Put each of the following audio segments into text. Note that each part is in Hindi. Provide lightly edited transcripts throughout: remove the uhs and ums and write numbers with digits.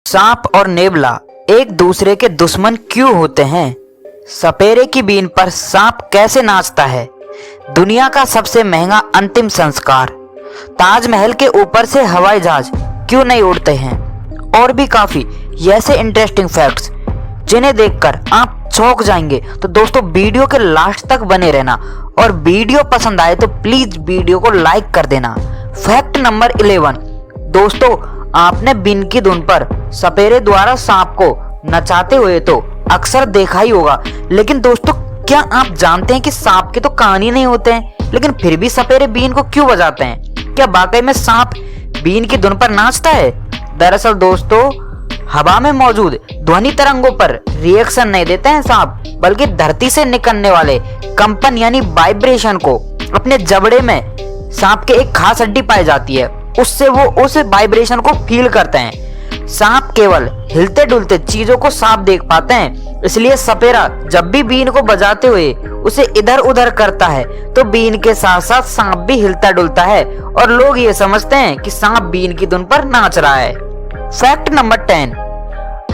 सांप और नेवला एक दूसरे के दुश्मन क्यों होते हैं? सपेरे की बीन पर सांप कैसे नाचता है? दुनिया का सबसे महंगा अंतिम संस्कार, ताजमहल के ऊपर से हवाई जहाज क्यों नहीं उड़ते हैं? और भी काफी ऐसे इंटरेस्टिंग फैक्ट्स जिन्हें देखकर आप चौंक जाएंगे। तो दोस्तों वीडियो के लास्ट तक बने रहना और वीडियो पसंद आए तो प्लीज वीडियो को लाइक कर देना। फैक्ट नंबर 11, दोस्तों आपने बीन की धुन पर सपेरे द्वारा सांप को नचाते हुए तो अक्सर देखा ही होगा, लेकिन दोस्तों क्या आप जानते हैं कि सांप के तो कान ही नहीं होते हैं, लेकिन फिर भी सपेरे बीन को क्यों बजाते हैं? क्या वाकई में सांप बीन की धुन पर नाचता है? दरअसल दोस्तों हवा में मौजूद ध्वनि तरंगों पर रिएक्शन नहीं देते हैं सांप, बल्कि धरती से निकलने वाले कंपन यानी वाइब्रेशन को अपने जबड़े में सांप के एक खास हड्डी पाई जाती है, उससे वो उस वाइब्रेशन को फील करते हैं। सांप केवल हिलते डुलते चीजों को साफ देख पाते हैं, इसलिए सपेरा जब भी बीन को बजाते हुए उसे इधर उधर करता है तो बीन के साथ साथ सांप भी हिलता डुलता है और लोग ये समझते हैं कि सांप बीन की धुन पर नाच रहा है। फैक्ट नंबर 10,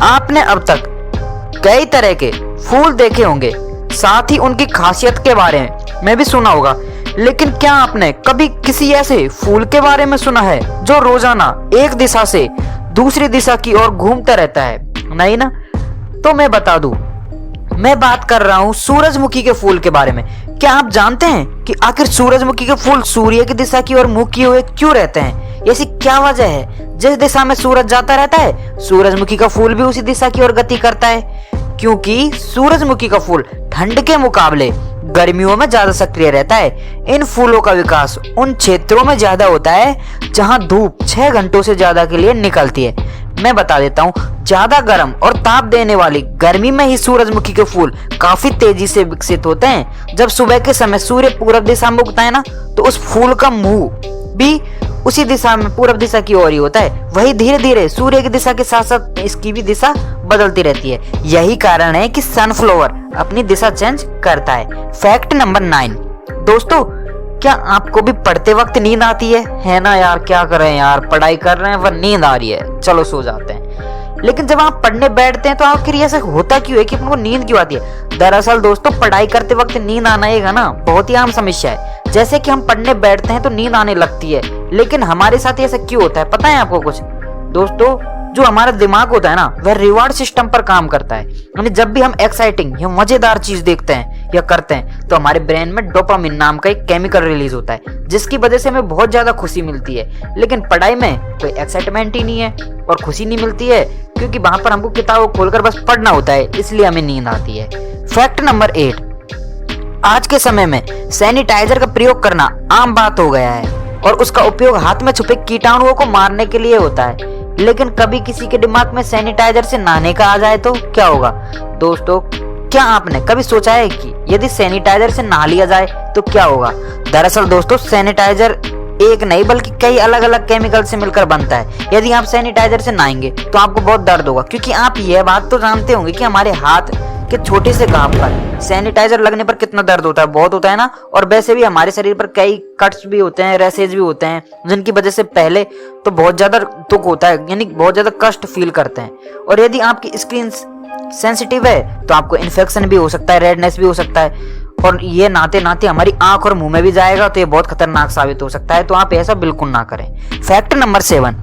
आपने अब तक कई तरह के फूल देखे होंगे, साथ ही उनकी खासियत के बारे में भी सुना होगा, लेकिन क्या आपने कभी किसी ऐसे फूल के बारे में सुना है जो रोजाना एक दिशा से दूसरी दिशा की ओर घूमता रहता है? नहीं ना? तो मैं बता दूं, मैं बात कर रहा हूं सूरजमुखी के फूल के बारे में। क्या आप जानते हैं कि आखिर सूरजमुखी के फूल सूर्य की दिशा की ओर मुंह किए हुए क्यों रहते हैं? ऐसी क्या वजह है? जिस दिशा में सूरज जाता रहता है सूरजमुखी का फूल भी उसी दिशा की ओर गति करता है, क्योंकि सूरजमुखी का फूल ठंड के मुकाबले गर्मियों में ज्यादा सक्रिय रहता है। इन फूलों का विकास उन क्षेत्रों में ज्यादा होता है जहां धूप 6 घंटों से ज्यादा के लिए निकलती है। मैं बता देता हूँ, ज्यादा गर्म और ताप देने वाली गर्मी में ही सूरजमुखी के फूल काफी तेजी से विकसित होते हैं। जब सुबह के समय सूर्य पूरब दिशा में उगता है ना, तो उस फूल का मुंह भी उसी दिशा में पूरब दिशा की ओर ही होता है। वही धीरे धीरे सूर्य की दिशा के साथ साथ इसकी भी दिशा बदलती रहती है। यही कारण है कि सनफ्लावर अपनी दिशा चेंज करता है। फैक्ट नंबर 9, दोस्तों क्या आपको भी पढ़ते वक्त नींद आती है ना यार? क्या करें यार, पढ़ाई कर रहे हैं पर नींद आ रही है, चलो सो जाते हैं। लेकिन जब आप पढ़ने बैठते हैं तो आखिर ऐसा होता क्यों है कि आपको नींद क्यों आती है? दरअसल दोस्तों पढ़ाई करते वक्त नींद आना एक है ना बहुत ही आम समस्या है। जैसे कि हम पढ़ने बैठते हैं तो नींद आने लगती है, लेकिन हमारे साथ ऐसा क्यों होता है पता है आपको कुछ? दोस्तों जो हमारा दिमाग होता है ना, वह रिवार्ड सिस्टम पर काम करता है। यानी जब भी हम एक्साइटिंग या मजेदार चीज देखते हैं या करते हैं तो हमारे ब्रेन में डोपामिन नाम का एक केमिकल रिलीज होता है, जिसकी वजह से हमें बहुत ज्यादा खुशी मिलती है। लेकिन पढ़ाई में कोई एक्साइटमेंट ही नहीं है और खुशी नहीं मिलती है, क्योंकि वहां पर हमको किताब खोलकर बस पढ़ना होता है, इसलिए हमें नींद आती है। फैक्ट नंबर 8, आज के समय में सैनिटाइजर का प्रयोग करना आम बात हो गया है और उसका उपयोग हाथ में छुपे कीटाणुओं को मारने के लिए होता है। लेकिन कभी किसी के दिमाग में सैनिटाइजर से नहाने का आ जाए तो क्या होगा? दोस्तों क्या आपने कभी सोचा है कि यदि सैनिटाइजर से नहा लिया जाए तो क्या होगा? दरअसल दोस्तों सैनिटाइजर एक नहीं बल्कि कई अलग अलग केमिकल से मिलकर बनता है। यदि आप सैनिटाइजर से नहाएंगे तो आपको बहुत दर्द होगा, क्योंकि आप यह बात तो जानते होंगे कि हमारे हाथ के छोटे से घाव पर सैनिटाइजर लगने पर कितना दर्द होता है, बहुत होता है ना। और वैसे भी हमारे शरीर पर कई कट्स भी होते हैं, रैशेज भी होते हैं, जिनकी वजह से पहले तो बहुत ज्यादा दुख होता है, यानी बहुत ज्यादा कष्ट फील करते हैं। और यदि आपकी स्किन सेंसिटिव है तो आपको इन्फेक्शन भी हो सकता है, रेडनेस भी हो सकता है, और ये नाते नाते हमारी आंख और मुंह में भी जाएगा तो ये बहुत खतरनाक साबित हो सकता है। तो आप ऐसा बिल्कुल ना करें। फैक्ट नंबर 7,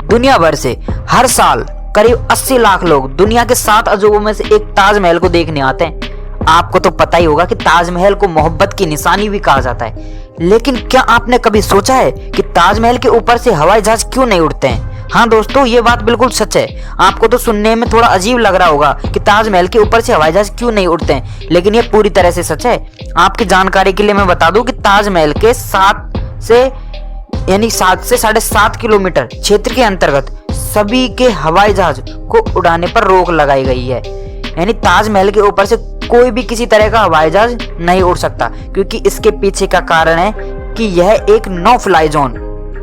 दुनिया भर से हर साल करीब 80 लाख लोग दुनिया के 7 अजूबों में से एक ताजमहल को देखने आते हैं। आपको तो पता ही होगा कि ताजमहल को मोहब्बत की निशानी भी कहा जाता है, लेकिन क्या आपने कभी सोचा है कि ताजमहल के ऊपर से हवाई जहाज क्यों नहीं उड़ते हैं? हाँ दोस्तों ये बात बिल्कुल सच है। आपको तो सुनने में थोड़ा अजीब लग रहा होगा कि ताजमहल के ऊपर से हवाई जहाज क्यों नहीं उड़ते हैं, लेकिन ये पूरी तरह से सच है। आपकी जानकारी के लिए मैं बता दूं कि ताजमहल के 7 से 7.5 किलोमीटर क्षेत्र के अंतर्गत सभी के हवाई जहाज को उड़ाने पर रोक लगाई गई है। यानी ताजमहल के ऊपर से कोई भी किसी तरह का हवाई जहाज नहीं उड़ सकता, क्योंकि इसके पीछे का कारण है कि यह एक नो फ्लाई जोन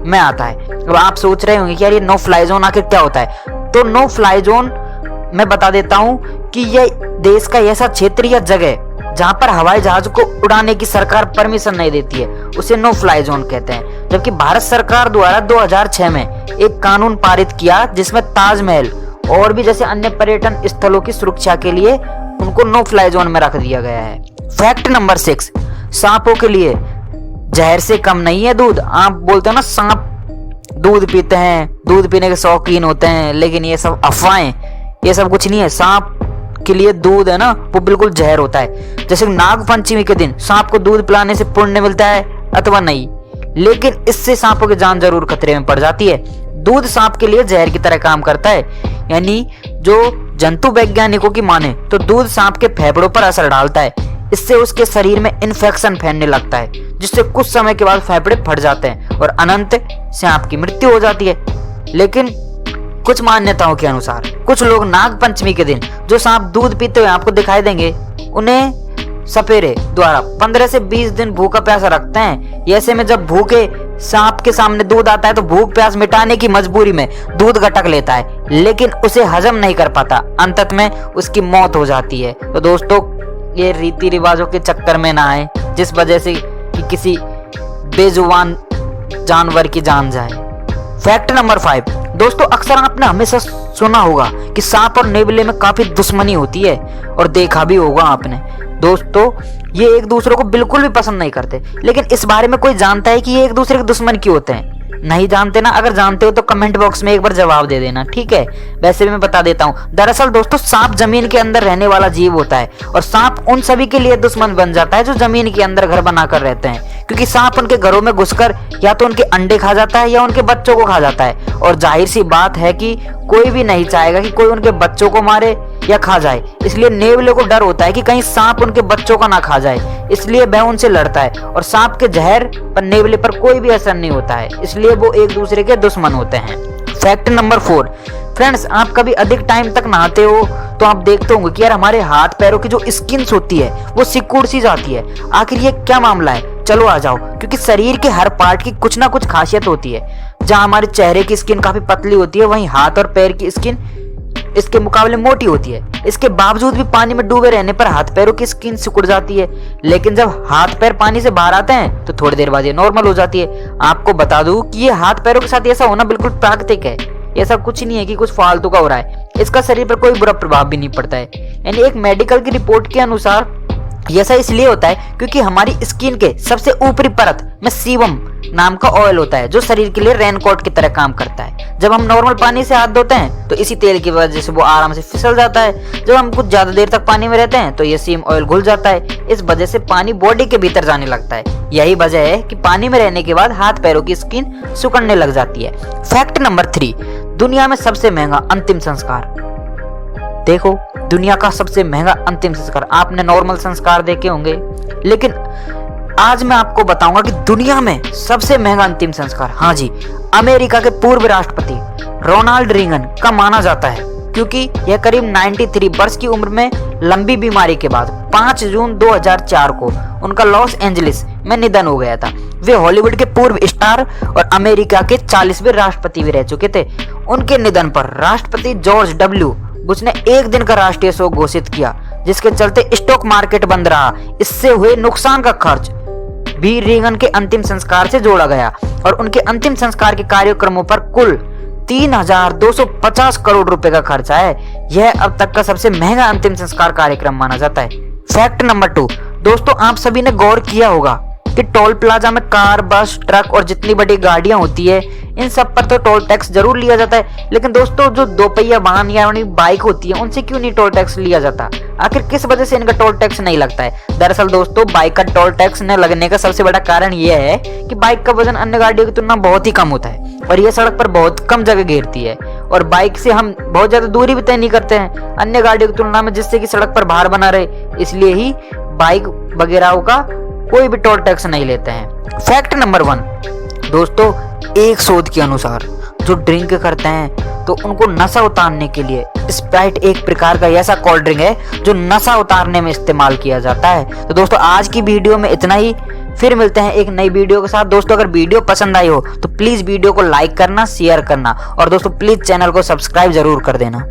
में आता है। अब आप सोच रहे होंगे कि यार ये नो फ्लाई जोन आखिर क्या होता है? तो नो फ्लाई जोन मैं बता देता हूं कि यह देश का ऐसा क्षेत्र या जगह जहां पर हवाई जहाज को उड़ाने की सरकार परमिशन नहीं देती है, उसे नो फ्लाई जोन कहते हैं। जबकि भारत सरकार द्वारा 2006 में एक कानून पारित किया जिसमें ताजमहल और भी जैसे अन्य पर्यटन स्थलों की सुरक्षा के लिए उनको नो फ्लाई जोन में रख दिया गया है। फैक्ट नंबर 6, सांपों के लिए जहर से कम नहीं है दूध। आप बोलते हो ना सांप दूध पीते हैं, दूध पीने के शौकीन होते हैं, लेकिन ये सब अफवाहें, ये सब कुछ नहीं है। सांप के लिए दूध है ना वो बिल्कुल जहर होता है। जैसे नाग पंचमी के दिन सांप को दूध पिलाने से पुण्य मिलता है अथवा नहीं, लेकिन इससे सांपों की जान जरूर खतरे में पड़ जाती है। दूध सांप के लिए जहर की तरह काम करता है, यानी जो जंतु वैज्ञानिकों की माने तो दूध सांप के फेफड़ों पर असर डालता है। इससे उसके शरीर में इन्फेक्शन फैलने लगता है, जिससे कुछ समय के बाद फेफड़े फट जाते हैं और अनंत सांप की मृत्यु हो जाती है। लेकिन कुछ मान्यताओं के अनुसार कुछ लोग नाग पंचमी के दिन जो सांप दूध पीते हुए आपको दिखाई देंगे, उन्हें सपेरे द्वारा 15 से 20 दिन भूखा प्यासा रखते हैं। ऐसे में जब भूखे सांप के सामने दूध आता है तो भूख प्यास मिटाने की मजबूरी में दूध गटक लेता है, लेकिन उसे हजम नहीं कर पाता, अंतत में उसकी मौत हो जाती है। तो दोस्तों, ये रीति रिवाजों के चक्कर में ना आए जिस वजह से कि किसी बेजुबान जानवर की जान जाए। फैक्ट नंबर 5, दोस्तों अक्सर आपने हमेशा सुना होगा कि सांप और नेवले में काफी दुश्मनी होती है, और देखा भी होगा आपने। दोस्तों ये एक दूसरे को बिल्कुल भी पसंद नहीं करते, लेकिन इस बारे में कोई जानता है कि ये एक दूसरे के दुश्मन क्यों होते हैं? नहीं जानते ना? अगर जानते हो तो कमेंट बॉक्स में एक बार जवाब दे देना, ठीक है? वैसे भी मैं बता देता हूँ। दरअसल दोस्तों सांप जमीन के अंदर रहने वाला जीव होता है, और सांप उन सभी के लिए दुश्मन बन जाता है जो जमीन के अंदर घर बनाकर रहते हैं, क्योंकि सांप उनके घरों में घुसकर या तो उनके अंडे खा जाता है या उनके बच्चों को खा जाता है। और जाहिर सी बात है कि कोई भी नहीं चाहेगा कि कोई उनके बच्चों को मारे या खा जाए, इसलिए नेवले को डर होता है कि कहीं सांप उनके बच्चों को ना खा जाए, इसलिए वह उनसे लड़ता है। और सांप के जहर पर नेवले पर कोई भी असर नहीं होता है, इसलिए वो एक दूसरे के दुश्मन होते हैं। फैक्ट नंबर 4, फ्रेंड्स आप कभी अधिक टाइम तक नहाते हो तो आप देखते होंगे कि यार हमारे हाथ पैरों की जो स्किन्स होती है वो सिकुड़ सी जाती है। आखिर ये क्या मामला है? चलो आ जाओ, क्योंकि शरीर के हर पार्ट की कुछ ना कुछ खासियत होती है। जहां हमारे चेहरे की स्किन काफी पतली होती है, वहीं हाथ और पैर की स्किन इसके मुकाबले मोटी होती है। इसके बावजूद भी पानी में डूबे रहने पर हाथ पैरों की स्किन सिकुड़ जाती है, लेकिन जब हाथ पैर पानी से बाहर आते हैं तो थोड़ी देर बाद ये नॉर्मल हो जाती है। आपको बता दूं कि ये हाथ पैरों के साथ ऐसा होना बिल्कुल प्राकृतिक है, ऐसा कुछ नहीं है कि कुछ फालतू का हो रहा है। इसका शरीर पर कोई बुरा प्रभाव भी नहीं पड़ता है। यानी एक मेडिकल की रिपोर्ट के अनुसार ऐसा इसलिए होता है क्योंकि हमारी स्किन के सबसे ऊपरी परत में सीबम नाम का ऑयल होता है, जो शरीर के लिए रेनकोट की तरह काम करता है। जब हम नॉर्मल पानी से हाथ धोते हैं तो इसी तेल की वजह से वो आराम से फिसल जाता है। जब हम कुछ ज्यादा देर तक पानी में रहते हैं तो ये सीम ऑयल घुल जाता है, इस वजह से पानी बॉडी के भीतर जाने लगता है। यही वजह है कि पानी में रहने के बाद हाथ पैरों की स्किन सिकुड़ने लग जाती है। फैक्ट नंबर 3, दुनिया में सबसे महंगा अंतिम संस्कार। देखो, दुनिया का सबसे महंगा अंतिम संस्कार, आपने नॉर्मल संस्कार देखे होंगे, लेकिन आज मैं आपको बताऊंगा कि दुनिया में सबसे महंगा अंतिम संस्कार, हाँ जी, अमेरिका के पूर्व राष्ट्रपति रोनाल्ड रीगन का माना जाता है, क्योंकि यह करीब 93 वर्ष की उम्र में लंबी बीमारी के बाद 5 जून 2004 को उनका लॉस एंजलिस में निधन हो गया था। वे हॉलीवुड के पूर्व स्टार और अमेरिका के 40वें राष्ट्रपति भी रह चुके थे। उनके निधन पर राष्ट्रपति जॉर्ज डब्ल्यू बुश ने एक दिन का राष्ट्रीय शोक घोषित किया, जिसके चलते स्टॉक मार्केट बंद रहा। इससे हुए नुकसान का खर्च भी रीगन के अंतिम संस्कार से जोड़ा गया, और उनके अंतिम संस्कार के कार्यक्रमों पर कुल 3250 करोड़ रुपए का खर्च आया है। यह अब तक का सबसे महंगा अंतिम संस्कार कार्यक्रम माना जाता है। फैक्ट नंबर 2, दोस्तों आप सभी ने गौर किया होगा कि टोल प्लाजा में कार, बस, ट्रक और जितनी बड़ी गाड़ियां होती है इन सब पर तो टोल टैक्स जरूर लिया जाता है, लेकिन दोस्तों जो 2 पहिया वाहन या बाइक होती है उनसे क्यों नहीं टोल टैक्स लिया जाता? आखिर किस वजह से इनका टोल टैक्स नहीं लगता है? दरअसल दोस्तों बाइक का टोल टैक्स न लगने का सबसे बड़ा कारण यह है कि बाइक का वजन अन्य गाड़ियों की तुलना बहुत ही कम होता है, और यह सड़क पर बहुत कम जगह घेरती है, और बाइक से हम बहुत ज्यादा दूरी भी तय नहीं करते हैं अन्य गाड़ियों की तुलना में, जिससे कि सड़क पर भार बना रहे, इसलिए ही बाइक वगैरह का कोई भी टोल टैक्स नहीं लेते हैं। फैक्ट नंबर 1, दोस्तों एक शोध के अनुसार जो ड्रिंक करते हैं तो उनको नशा उतारने के लिए स्प्राइट एक प्रकार का ऐसा कोल्ड ड्रिंक है जो नशा उतारने में इस्तेमाल किया जाता है। तो दोस्तों आज की वीडियो में इतना ही, फिर मिलते हैं एक नई वीडियो के साथ। दोस्तों अगर वीडियो पसंद आई हो तो प्लीज वीडियो को लाइक करना, शेयर करना, और दोस्तों प्लीज चैनल को सब्सक्राइब जरूर कर देना।